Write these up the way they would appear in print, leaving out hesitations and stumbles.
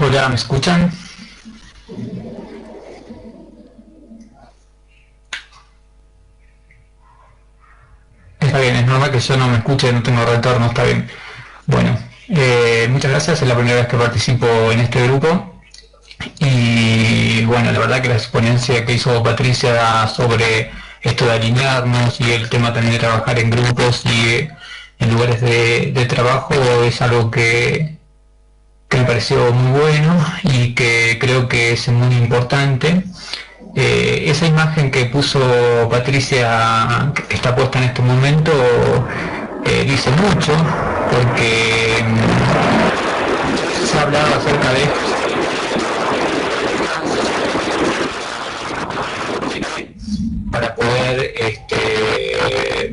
Hola, ¿me escuchan? Está bien, es normal que yo no me escuche, no tengo retorno, está bien. Bueno, muchas gracias, es la primera vez que participo en este grupo y bueno, la verdad que la exponencia que hizo Patricia sobre esto de alinearnos y el tema también de trabajar en grupos y en lugares de trabajo es algo que me pareció muy bueno y que creo que es muy importante. Esa imagen que puso Patricia, que está puesta en este momento, dice mucho, porque se ha hablado acerca de para poder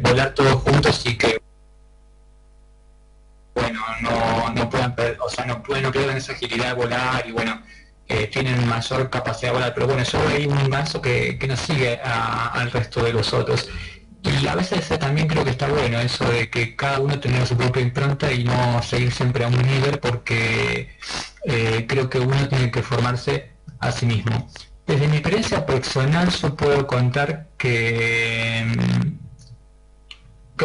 volar todos juntos y que bueno, no puedan o sea, no pierdan esa agilidad de volar y bueno, tienen mayor capacidad de volar, pero bueno, yo hay un ganso que nos sigue al resto de los otros. Y a veces también creo que está bueno eso de que cada uno tenga su propia impronta y no seguir siempre a un líder porque creo que uno tiene que formarse a sí mismo. Desde mi experiencia personal yo puedo contar que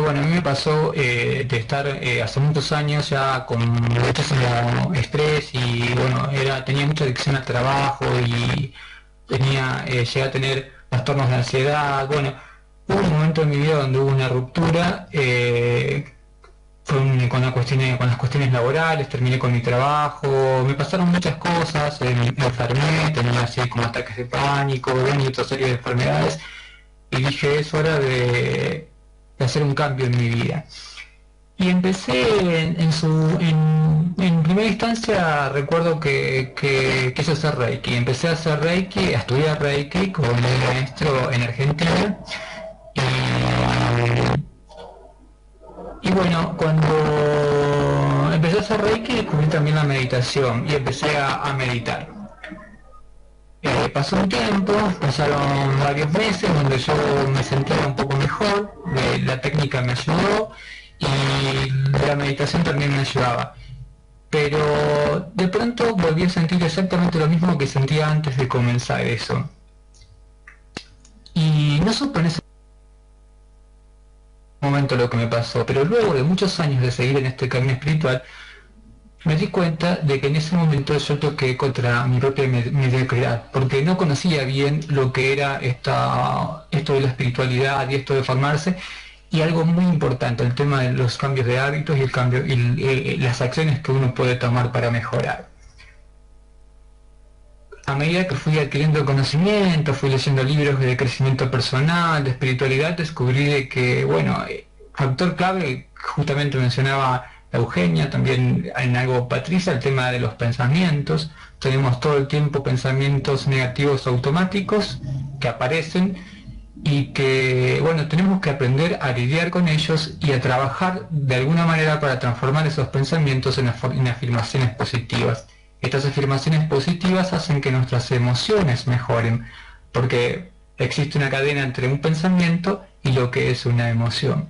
bueno, a mí me pasó de estar hace muchos años ya con muchísimo estrés y bueno, tenía mucha adicción al trabajo y llegué a tener trastornos de ansiedad. Bueno, hubo un momento en mi vida donde hubo una ruptura con las cuestiones laborales, terminé con mi trabajo, me pasaron muchas cosas, me enfermé, tenía así como ataques de pánico, bueno, y otra serie de enfermedades y dije es hora de hacer un cambio en mi vida. Y empecé en primera instancia recuerdo que quise hacer Reiki. Empecé a hacer Reiki, a estudiar Reiki con un maestro en Argentina. Y bueno, cuando empecé a hacer Reiki descubrí también la meditación y empecé a meditar. Pasó un tiempo, pasaron varios meses donde yo me sentía un poco mejor, la técnica me ayudó y la meditación también me ayudaba. Pero de pronto volví a sentir exactamente lo mismo que sentía antes de comenzar eso. Y no supe en ese momento lo que me pasó, pero luego de muchos años de seguir en este camino espiritual, me di cuenta de que en ese momento yo toqué contra mi propia mediocridad, porque no conocía bien lo que era esto de la espiritualidad y esto de formarse, y algo muy importante, el tema de los cambios de hábitos y las acciones que uno puede tomar para mejorar. A medida que fui adquiriendo conocimiento, fui leyendo libros de crecimiento personal, de espiritualidad, descubrí de que, bueno, factor clave, justamente mencionaba Eugenia, también en algo Patricia, el tema de los pensamientos. Tenemos todo el tiempo pensamientos negativos automáticos que aparecen y que, bueno, tenemos que aprender a lidiar con ellos y a trabajar de alguna manera para transformar esos pensamientos en afirmaciones positivas. Estas afirmaciones positivas hacen que nuestras emociones mejoren, porque existe una cadena entre un pensamiento y lo que es una emoción.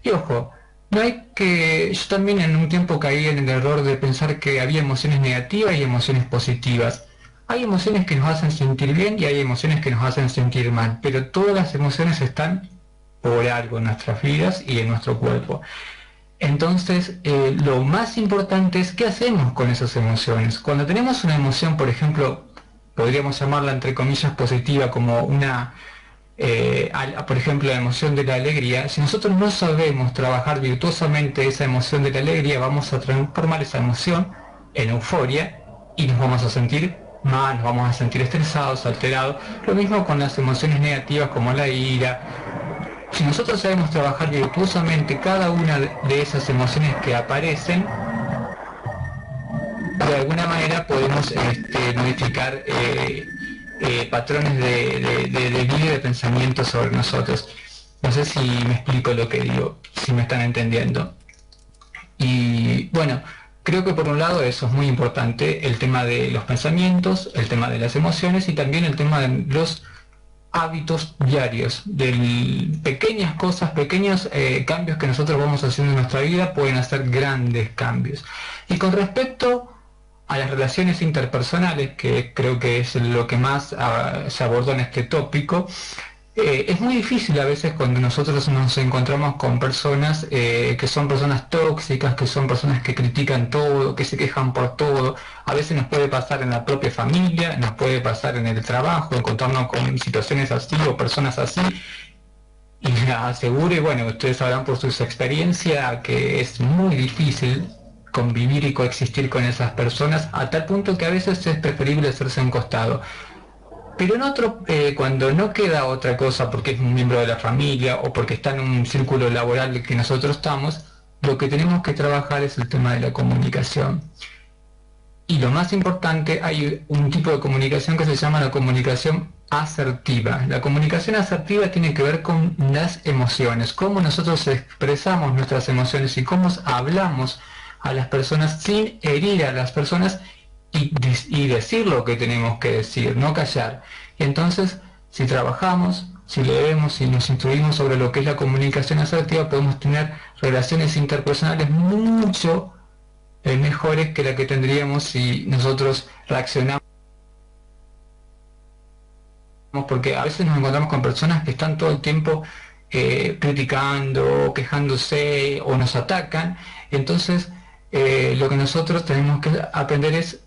Y ojo, no hay que... Yo también en un tiempo caí en el error de pensar que había emociones negativas y emociones positivas. Hay emociones que nos hacen sentir bien y hay emociones que nos hacen sentir mal, pero todas las emociones están por algo en nuestras vidas y en nuestro cuerpo. Entonces, lo más importante es qué hacemos con esas emociones. Cuando tenemos una emoción, por ejemplo, podríamos llamarla entre comillas positiva, como por ejemplo, la emoción de la alegría, si nosotros no sabemos trabajar virtuosamente esa emoción de la alegría, vamos a transformar esa emoción en euforia y nos vamos a sentir mal, nos vamos a sentir estresados, alterados. Lo mismo con las emociones negativas como la ira. Si nosotros sabemos trabajar virtuosamente cada una de esas emociones que aparecen, de alguna manera podemos modificar patrones de vida y de pensamiento sobre nosotros. No sé si me explico lo que digo, si me están entendiendo. Y bueno, creo que por un lado eso es muy importante, el tema de los pensamientos, el tema de las emociones y también el tema de los hábitos diarios, de pequeñas cosas, pequeños cambios que nosotros vamos haciendo en nuestra vida pueden hacer grandes cambios. Y con respecto a las relaciones interpersonales, que creo que es lo que más se abordó en este tópico. Es muy difícil a veces cuando nosotros nos encontramos con personas que son personas tóxicas, que son personas que critican todo, que se quejan por todo. A veces nos puede pasar en la propia familia, nos puede pasar en el trabajo, encontrarnos con situaciones así o personas así. Y les aseguro, y bueno, ustedes sabrán por sus experiencias, que es muy difícil convivir y coexistir con esas personas, a tal punto que a veces es preferible hacerse a un costado. Pero en otro, cuando no queda otra cosa porque es un miembro de la familia o porque está en un círculo laboral que nosotros estamos, lo que tenemos que trabajar es el tema de la comunicación. Y lo más importante, hay un tipo de comunicación que se llama la comunicación asertiva. La comunicación asertiva tiene que ver con las emociones, cómo nosotros expresamos nuestras emociones y cómo hablamos a las personas sin herir a las personas y decir lo que tenemos que decir, no callar. Y entonces, si trabajamos, si leemos, si nos instruimos sobre lo que es la comunicación asertiva, podemos tener relaciones interpersonales mucho mejores que la que tendríamos si nosotros reaccionamos, porque a veces nos encontramos con personas que están todo el tiempo criticando, quejándose o nos atacan. Entonces, lo que nosotros tenemos que aprender es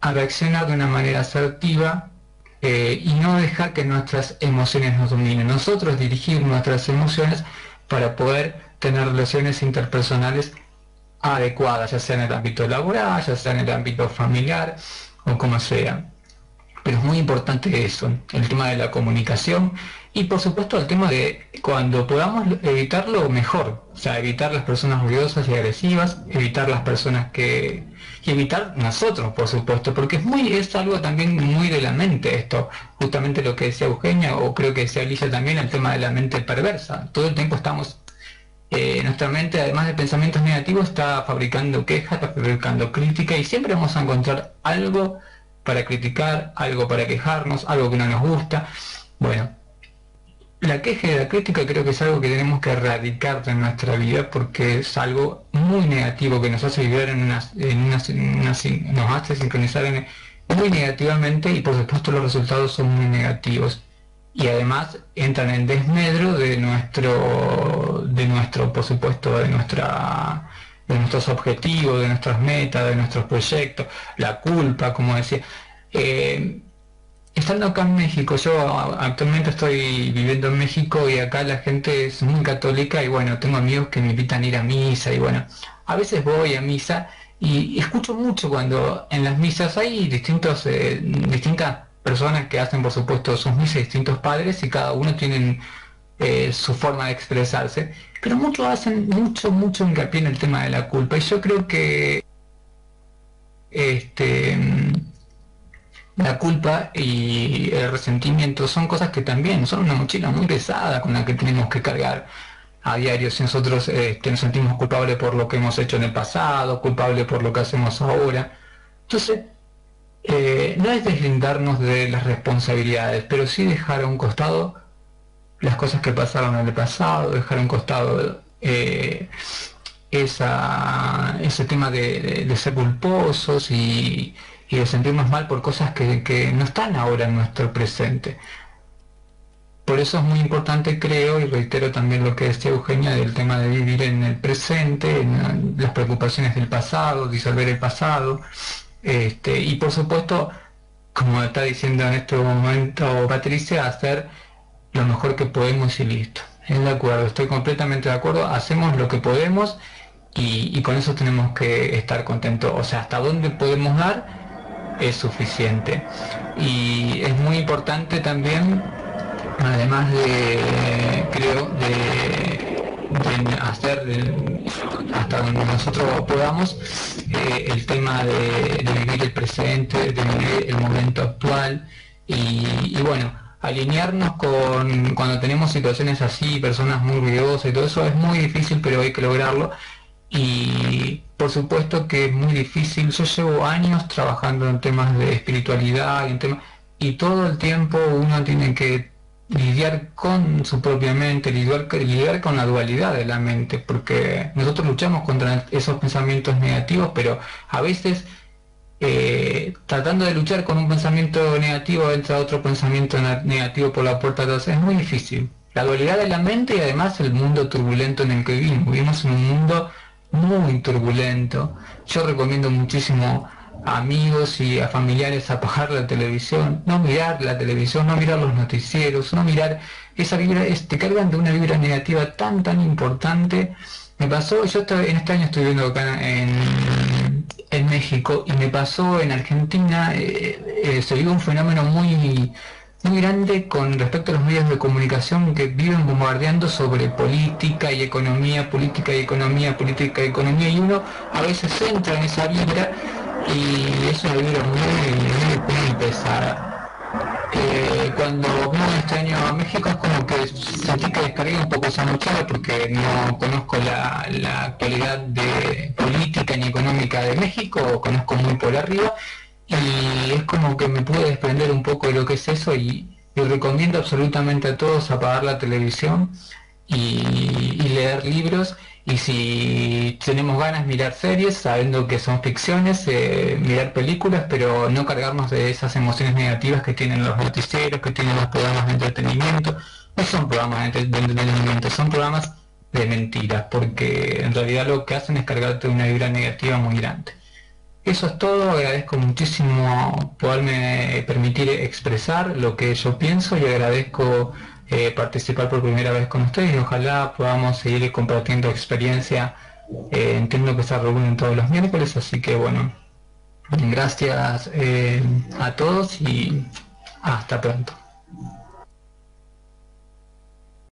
a reaccionar de una manera asertiva y no dejar que nuestras emociones nos dominen. Nosotros dirigir nuestras emociones para poder tener relaciones interpersonales adecuadas, ya sea en el ámbito laboral, ya sea en el ámbito familiar o como sea. Pero es muy importante eso, el tema de la comunicación y por supuesto el tema de cuando podamos evitarlo mejor, o sea, evitar las personas ruidosas y agresivas, evitar las personas que... y evitar nosotros, por supuesto, porque es algo también muy de la mente esto, justamente lo que decía Eugenia, o creo que decía Alicia también, el tema de la mente perversa. Todo el tiempo estamos... nuestra mente, además de pensamientos negativos, está fabricando quejas, está fabricando crítica y siempre vamos a encontrar algo para criticar, algo para quejarnos, algo que no nos gusta. Bueno, la queja y la crítica creo que es algo que tenemos que erradicar de nuestra vida porque es algo muy negativo que nos hace vivir nos hace sincronizar muy negativamente y por supuesto los resultados son muy negativos. Y además entran en desmedro de nuestro, por supuesto, de nuestros objetivos, de nuestras metas, de nuestros proyectos, la culpa, como decía. Estando acá en México, yo actualmente estoy viviendo en México y acá la gente es muy católica y bueno, tengo amigos que me invitan a ir a misa y bueno, a veces voy a misa y escucho mucho cuando en las misas hay distintas personas que hacen por supuesto sus misas, distintos padres y cada uno tienen su forma de expresarse, pero muchos hacen mucho hincapié en el tema de la culpa y yo creo que este, la culpa y el resentimiento son cosas que también son una mochila muy pesada con la que tenemos que cargar a diario. Si nosotros nos sentimos culpables por lo que hemos hecho en el pasado, culpables por lo que hacemos ahora, entonces no es deslindarnos de las responsabilidades, pero sí dejar a un costado las cosas que pasaron en el pasado, dejar a un costado ese tema de ser culposos y de sentirnos mal por cosas que no están ahora en nuestro presente. Por eso es muy importante, creo, y reitero también lo que decía Eugenia del tema de vivir en el presente, en las preocupaciones del pasado, disolver el pasado, y por supuesto, como está diciendo en este momento Patricia, hacer lo mejor que podemos y listo. Es de acuerdo, estoy completamente de acuerdo, hacemos lo que podemos y con eso tenemos que estar contentos. O sea, hasta dónde podemos dar es suficiente. Y es muy importante también, además creo, de hacer hasta donde nosotros podamos el tema de vivir el presente, de vivir el momento actual y bueno, alinearnos con cuando tenemos situaciones así, personas muy ruidosas y todo eso es muy difícil, pero hay que lograrlo. Y por supuesto que es muy difícil. Yo llevo años trabajando en temas de espiritualidad y todo el tiempo uno tiene que lidiar con su propia mente, lidiar con la dualidad de la mente, porque nosotros luchamos contra esos pensamientos negativos, pero a veces tratando de luchar con un pensamiento negativo entra otro pensamiento negativo por la puerta de atrás. Es muy difícil. La dualidad de la mente y además el mundo turbulento en el que vivimos. Vivimos en un mundo muy turbulento. Yo recomiendo muchísimo a amigos y a familiares apagar la televisión, no mirar la televisión, no mirar los noticieros, no mirar esa vibra, te cargan de una vibra negativa tan importante. Me pasó, en este año estoy viviendo acá en México y me pasó en Argentina, se vive un fenómeno muy grande con respecto a los medios de comunicación que viven bombardeando sobre política y economía, política y economía, política y economía, y uno a veces entra en esa vibra y es una vibra muy pesada. Cuando vino este año a México es como que sentí que descargué un poco esa mochila porque no conozco la actualidad de política ni económica de México, conozco muy por arriba, y es como que me pude desprender un poco de lo que es eso, y recomiendo absolutamente a todos apagar la televisión y leer libros, y si tenemos ganas mirar series sabiendo que son ficciones, mirar películas, pero no cargarnos de esas emociones negativas que tienen los noticieros, que tienen los programas de entretenimiento. No son programas de entretenimiento, son programas de mentiras, porque en realidad lo que hacen es cargarte de una vibra negativa muy grande. Eso es todo, agradezco muchísimo poderme permitir expresar lo que yo pienso, y agradezco participar por primera vez con ustedes, y ojalá podamos seguir compartiendo experiencia. Entiendo que se reúnen todos los miércoles, así que bueno, gracias a todos y hasta pronto.